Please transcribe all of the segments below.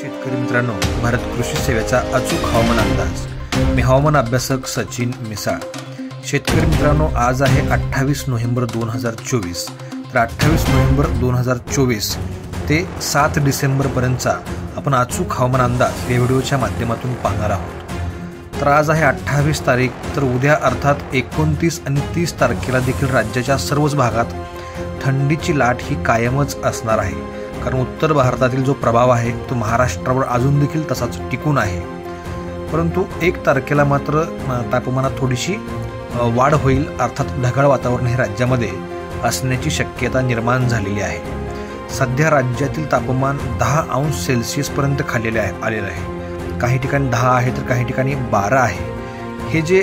शेतकरी मित्रांनो, भारत कृषी सेवेचा अचूक हवामान अंदाज। मी हवामान अभ्यासक सचिन मिसाळ। शेतकरी मित्रांनो, आज आहे 28 नोव्हेंबर 2024। तर 28 नोव्हेंबर 2024 ते 7 डिसेंबर पर्यंतचा आपण अचूक हवामान अंदाज या व्हिडिओच्या माध्यमातून पाहणार आहोत। तर आज आहे 28 तारीख, तर उद्या अर्थात 29 आणि 30 तारखेला देखील राज्याच्या सर्वच भागात थंडीची लाट ही कायमच असणार आहे। कारण उत्तर भारतातील जो प्रभाव आहे तो महाराष्ट्रावर अजून देखील तसाच टिकून आहे। परंतु 1 तारखेला मात्र तापमानात थोडीशी वाढ होईल, अर्थात ढगाळ वातावरण हे राज्यामध्ये असण्याची शक्यता निर्माण झालेली आहे। सध्या राज्यातील तापमान 10 अंश सेल्सिअस पर्यंत खाली आलेलं आहे। काही ठिकाणी 10 आहे तर काही ठिकाणी 12 आहे। हे जे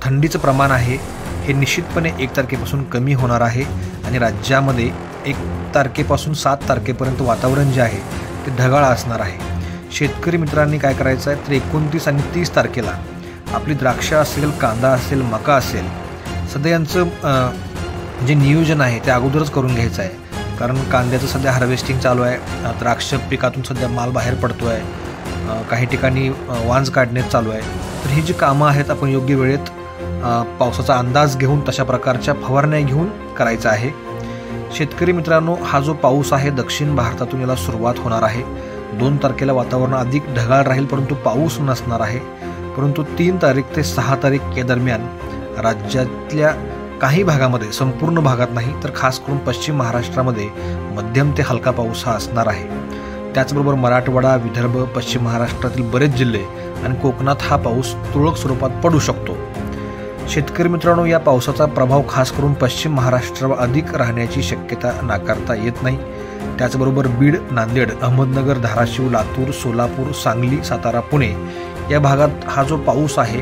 थंडीचं प्रमाण आहे हे निश्चितपणे 1 तारखेपासून कमी होणार आहे आणि राज्यामध्ये 1 तारखेपासून 7 तारखेपर्यंत वातावरण जे आहे ते ढगाळ असणार आहे। शेतकरी मित्रांनी काय करायचं आहे, तर 29 आणि 30 तारखेला आपली द्राक्ष असेल, कांदा असेल, मका असेल, सध्या यांचं जे नियोजन आहे ते अगोदरच करून घ्यायचं आहे। कारण कांद्याचं सध्या हार्वेस्टिंग चालू आहे, द्राक्ष पिकातून सध्या माल बाहेर पडतो आहे, काही ठिकाणी वांज काढणे चालू आहे। तर ही जी कामं आहेत आपण योग्य वेळेत पावसाचा अंदाज घेऊन तशा प्रकारच्या फवारण्या घेऊन करायचं आहे। शेतकरी मित्रांनो, हा जो पाऊस आहे दक्षिण भारतातून याला सुरुवात होणार आहे। 2 तारखेला वातावरण अधिक ढगाळ राहील परंतु पाऊस नसणार आहे। परंतु 3 तारीख ते 6 तारीख या दरम्यान राज्यातल्या काही भागामध्ये, संपूर्ण भागात नाही तर खास करून पश्चिम महाराष्ट्रामध्ये मध्यम ते हलका पाऊस हा असणार आहे। त्याचबरोबर मराठवाडा, विदर्भ, पश्चिम महाराष्ट्रातील बरेच जिल्हे आणि कोकणात हा पाऊस तुरळक स्वरूपात पडू शकतो। शेतकरी मित्रांनो, या पावसाचा प्रभाव खास करून पश्चिम महाराष्ट्रावर अधिक राहण्याची शक्यता नाकारता येत नाही। त्याचबरोबर बीड, नांदेड, अहमदनगर, धाराशिव, लातूर, सोलापूर, सांगली, सातारा, पुणे या भागात हा जो पाऊस आहे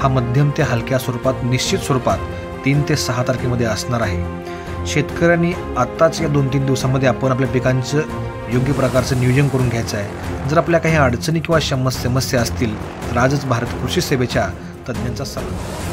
हा मध्यम ते हलक्या स्वरूपात, निश्चित स्वरूपात 3 ते 6 तारखेमध्ये असणार आहे। शेतकऱ्यांनी आत्ताच या 2-3 दिवसामध्ये आपण आपल्या पिकांचं योग्य प्रकारचं नियोजन करून घ्यायचं आहे। जर आपल्या काही अडचणी किंवा समस्या असतील तर आजच भारत कृषी सेवेच्या तज्ज्ञांचा सल्ला